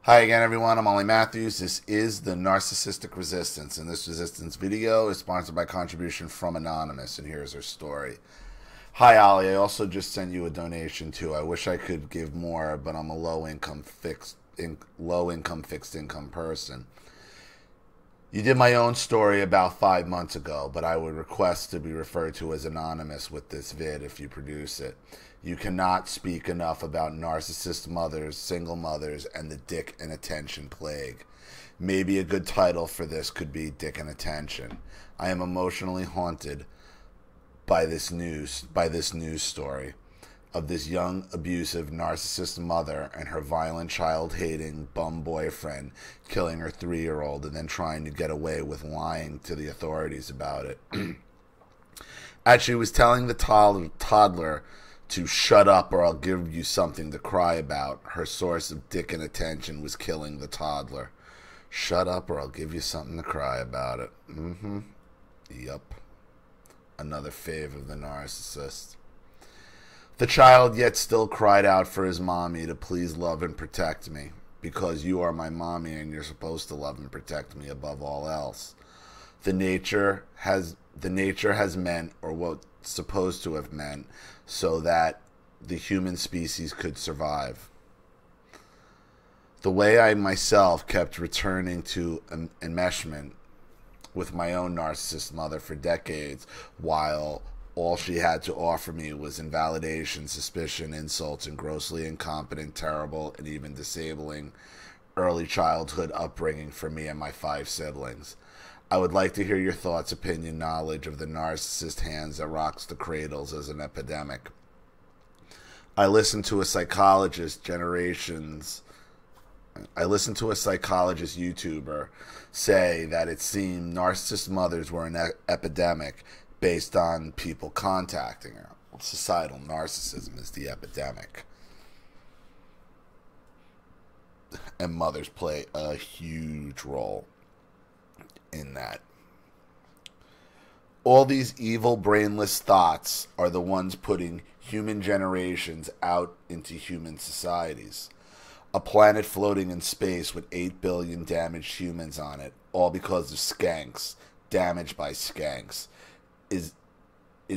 Hi again, everyone. I'm Ollie Matthews. This is the Narcissistic Resistance, and this resistance video is sponsored by contribution from Anonymous, and here's her story. Hi, Ollie. I also just sent you a donation too. I wish I could give more, but I'm a low-income fixed income person. You did my own story about 5 months ago, but I would request to be referred to as Anonymous with this vid if you produce it. You cannot speak enough about narcissist mothers, single mothers, and the dick and attention plague. Maybe a good title for this could be Dick and Attention. I am emotionally haunted by this news story of this young, abusive, narcissist mother and her violent, child-hating, bum boyfriend killing her 3-year-old and then trying to get away with lying to the authorities about it. As she was telling the toddler to shut up or I'll give you something to cry about, her source of dick and attention was killing the toddler. Shut up or I'll give you something to cry about it. Yup. Another fave of the narcissist. The child yet still cried out for his mommy to please love and protect me, because you are my mommy and you're supposed to love and protect me above all else. The nature has meant, or what's supposed to have meant, so that the human species could survive. The way I myself kept returning to enmeshment with my own narcissist mother for decades, while all she had to offer me was invalidation, suspicion, insults, and grossly incompetent, terrible, and even disabling early childhood upbringing for me and my 5 siblings. I would like to hear your thoughts, opinion, knowledge of the narcissist hands that rocks the cradles as an epidemic. I listened to a psychologist YouTuber say that it seemed narcissist mothers were an epidemic based on people contacting her. Well, societal narcissism is the epidemic. And mothers play a huge role in that. All these evil, brainless thoughts are the ones putting human generations out into human societies. A planet floating in space with 8 billion damaged humans on it, all because of skanks, damaged by skanks. Is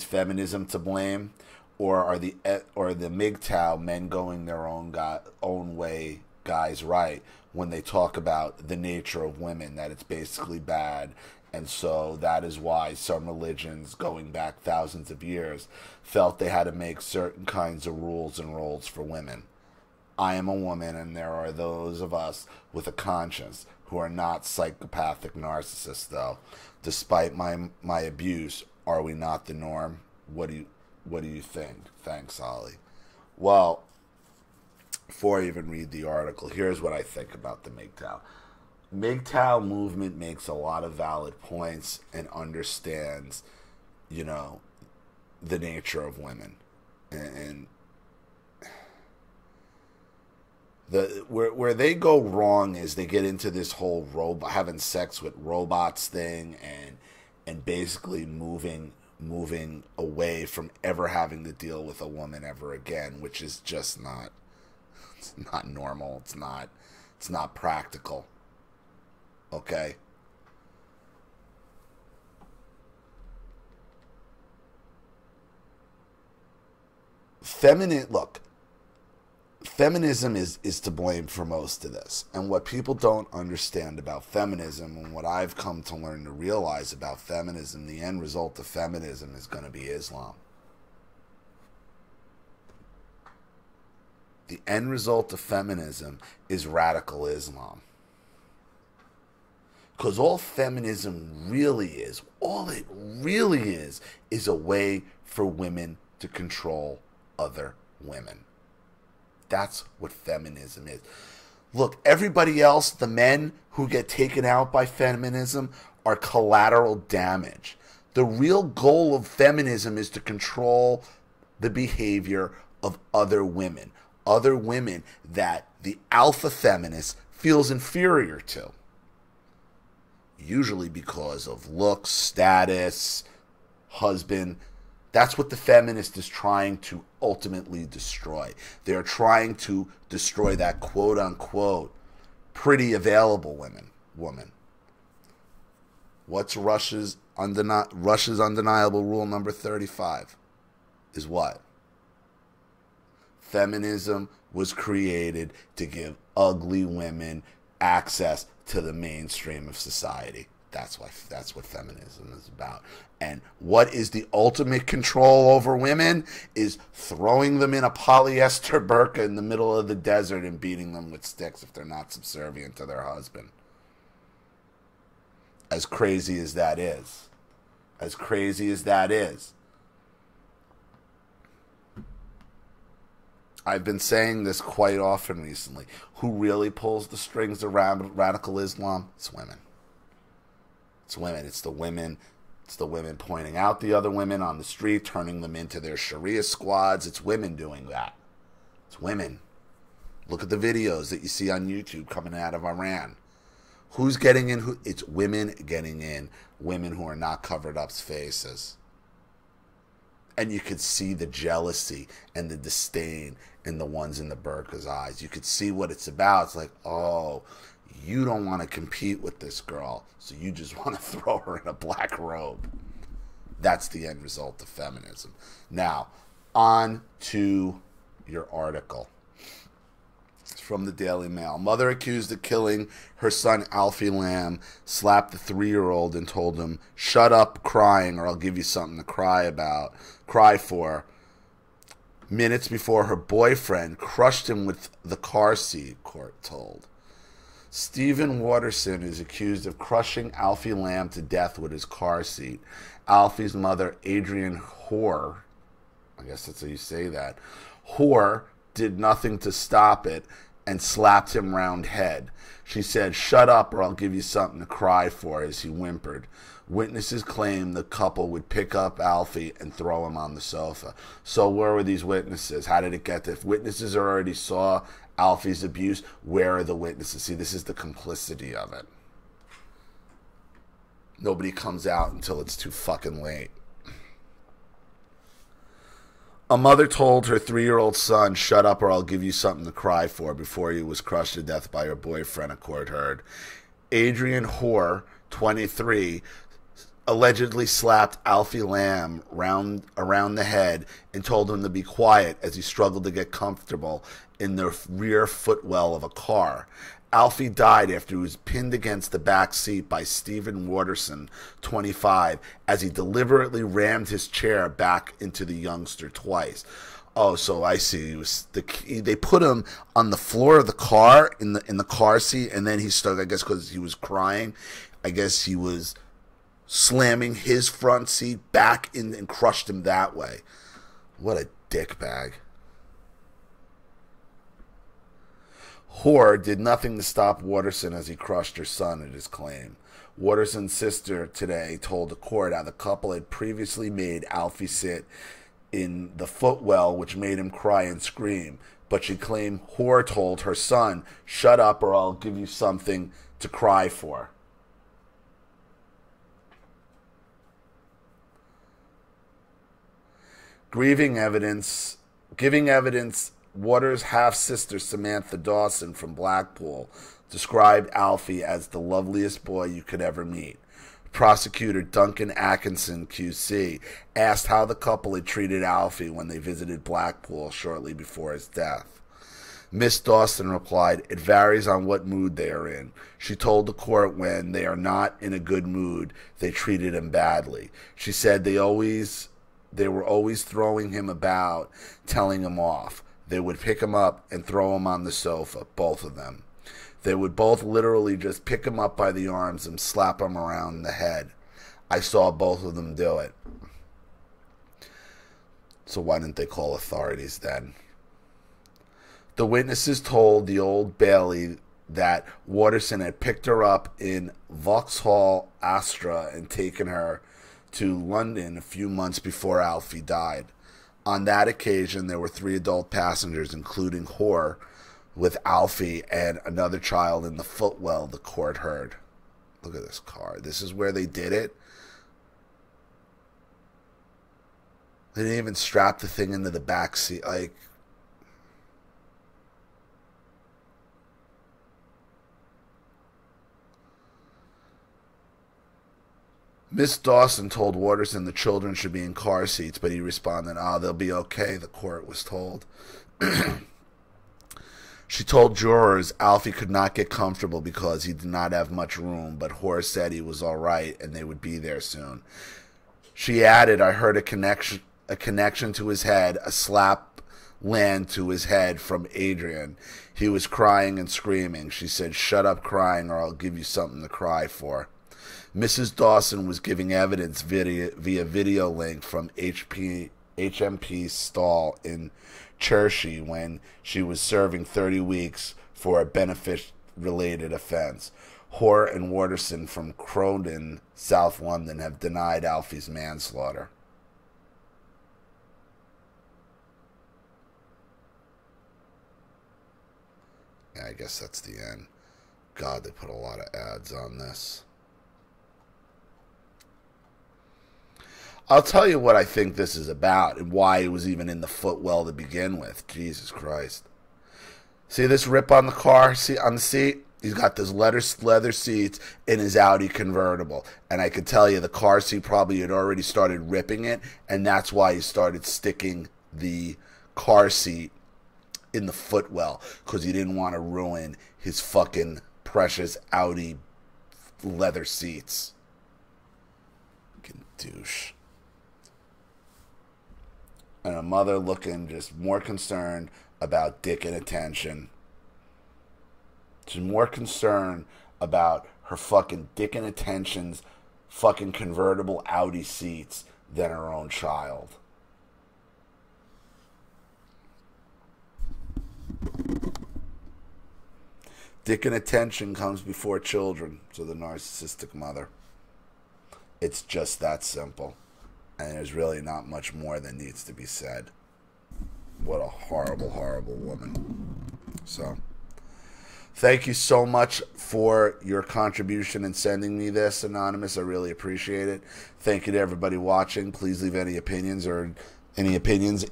feminism to blame, or are the MGTOW men going their own way, guys right, when they talk about the nature of women, that it's basically bad, and so that is why some religions going back thousands of years felt they had to make certain kinds of rules and roles for women. I am a woman, and there are those of us with a conscience who are not psychopathic narcissists, though. Despite my abuse, are we not the norm? What do you think? Thanks, Ollie. Well, before I even read the article, here's what I think about the MGTOW. MGTOW movement makes a lot of valid points and understands, the nature of women. And where they go wrong is they get into this whole having sex with robots thing and basically moving away from ever having to deal with a woman ever again, which is just not normal. It's not practical. Okay? Feminism is to blame for most of this. And what people don't understand about feminism, and what I've come to learn to realize about feminism, the end result of feminism is going to be Islam. The end result of feminism is radical Islam. Because all feminism really is, is a way for women to control other women. That's what feminism is. Look, everybody else, the men who get taken out by feminism, are collateral damage. The real goal of feminism is to control the behavior of other women that the alpha feminist feels inferior to. Usually because of looks, status, husband. That's what the feminist is trying to ultimately destroy. They're trying to destroy that quote-unquote pretty available woman. What's Russia's undeniable rule number 35? Is what? Feminism was created to give ugly women access to the mainstream of society. That's what feminism is about. And what is the ultimate control over women is throwing them in a polyester burqa in the middle of the desert and beating them with sticks if they're not subservient to their husband. As crazy as that is. As crazy as that is. I've been saying this quite often recently. Who really pulls the strings around radical Islam? It's women. It's women. It's the women. It's the women pointing out the other women on the street, turning them into their Sharia squads. It's women doing that. It's women. Look at the videos that you see on YouTube coming out of Iran. Who's getting in? It's women getting in. Women who are not covered up's faces. And you could see the jealousy and the disdain in the ones in the burqa's eyes. You could see what it's about. It's like, oh, you don't want to compete with this girl, so you just want to throw her in a black robe. That's the end result of feminism. Now, on to your article. It's from the Daily Mail. Mother accused of killing her son Alfie Lamb slapped the 3-year-old and told him, "Shut up crying or I'll give you something to cry for." Minutes before her boyfriend crushed him with the car seat, court told. Stephen Watterson is accused of crushing Alfie Lamb to death with his car seat. Alfie's mother, Adrienne Hoare, I guess that's how you say that, Hoare did nothing to stop it and slapped him round head. She said, "Shut up or I'll give you something to cry for," as he whimpered. Witnesses claim the couple would pick up Alfie and throw him on the sofa. So where were these witnesses? How did it get there? If witnesses already saw Alfie's abuse, where are the witnesses? See, this is the complicity of it. Nobody comes out until it's too fucking late. A mother told her 3-year-old son, "Shut up or I'll give you something to cry for," before he was crushed to death by her boyfriend, a court heard. Adrienne Hoare, 23, allegedly slapped Alfie Lamb around the head and told him to be quiet as he struggled to get comfortable in the rear footwell of a car. Alfie died after he was pinned against the back seat by Stephen Watterson, 25, as he deliberately rammed his chair back into the youngster twice. Oh, so I see. They put him on the floor of the car in the car seat, and then he stuck. I guess because he was crying. I guess he was slamming his front seat back in and crushed him that way. What a dickbag. Hoare did nothing to stop Watterson as he crushed her son, it is claimed. Watterson's sister today told the court how the couple had previously made Alfie sit in the footwell, which made him cry and scream. But she claimed Hoare told her son, "Shut up or I'll give you something to cry for." Giving evidence, Waters' half-sister Samantha Dawson from Blackpool described Alfie as the loveliest boy you could ever meet. Prosecutor Duncan Atkinson, QC, asked how the couple had treated Alfie when they visited Blackpool shortly before his death. Miss Dawson replied, "It varies on what mood they are in." She told the court when they are not in a good mood, they treated him badly. She said they were always throwing him about, telling him off. They would pick him up and throw him on the sofa, both of them. They would both literally just pick him up by the arms and slap him around the head. I saw both of them do it. So why didn't they call authorities then? The witnesses told the Old Bailey that Watterson had picked her up in Vauxhall Astra and taken her to London a few months before Alfie died. On that occasion, there were 3 adult passengers, including Hoare, with Alfie and another child in the footwell, the court heard. Look at this car. This is where they did it. They didn't even strap the thing into the back seat. Like, Miss Dawson told Watterson the children should be in car seats, but he responded, they'll be okay, the court was told. She told jurors Alfie could not get comfortable because he did not have much room, but Horace said he was all right and they would be there soon. She added, I heard a connection to his head, a slap land to his head from Adrian. He was crying and screaming. She said, shut up crying or I'll give you something to cry for. Mrs. Dawson was giving evidence via video link from HMP's stall in Chertsey when she was serving 30 weeks for a benefit-related offense. Hoare and Watterson from Croydon, South London, have denied Alfie's manslaughter. Yeah, I guess that's the end. God, they put a lot of ads on this. I'll tell you what I think this is about and why it was even in the footwell to begin with. Jesus Christ. See this rip on the car? See on the seat? He's got those leather seats in his Audi convertible. And I could tell you the car seat probably had already started ripping it. And that's why he started sticking the car seat in the footwell. Because he didn't want to ruin his fucking precious Audi leather seats. Fucking douche. And a mother looking just more concerned about dick and attention. She's more concerned about her fucking dick and attention's fucking convertible Audi seats than her own child. Dick and attention comes before children to the narcissistic mother. It's just that simple. And there's really not much more that needs to be said. What a horrible, horrible woman. So, thank you so much for your contribution in sending me this, Anonymous. I really appreciate it. Thank you to everybody watching. Please leave any opinions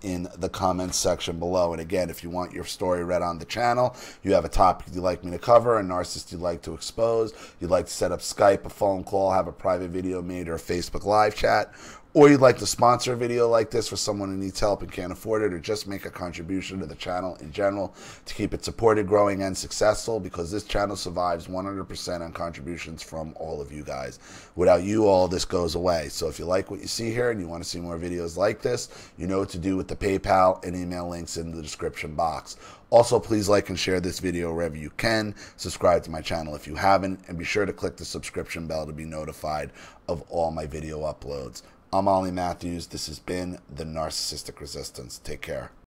in the comments section below. And again, if you want your story read on the channel, you have a topic you'd like me to cover, a narcissist you'd like to expose, you'd like to set up Skype, a phone call, have a private video made, or a Facebook live chat, or you'd like to sponsor a video like this for someone who needs help and can't afford it, or just make a contribution to the channel in general to keep it supported, growing, and successful, because this channel survives 100% on contributions from all of you guys. Without you, all this goes away. So if you like what you see here and you want to see more videos like this, you know what to do with the PayPal and email links in the description box. Also, please like and share this video wherever you can. Subscribe to my channel if you haven't, and be sure to click the subscription bell to be notified of all my video uploads. I'm Ollie Matthews. This has been The Narcissistic Resistance. Take care.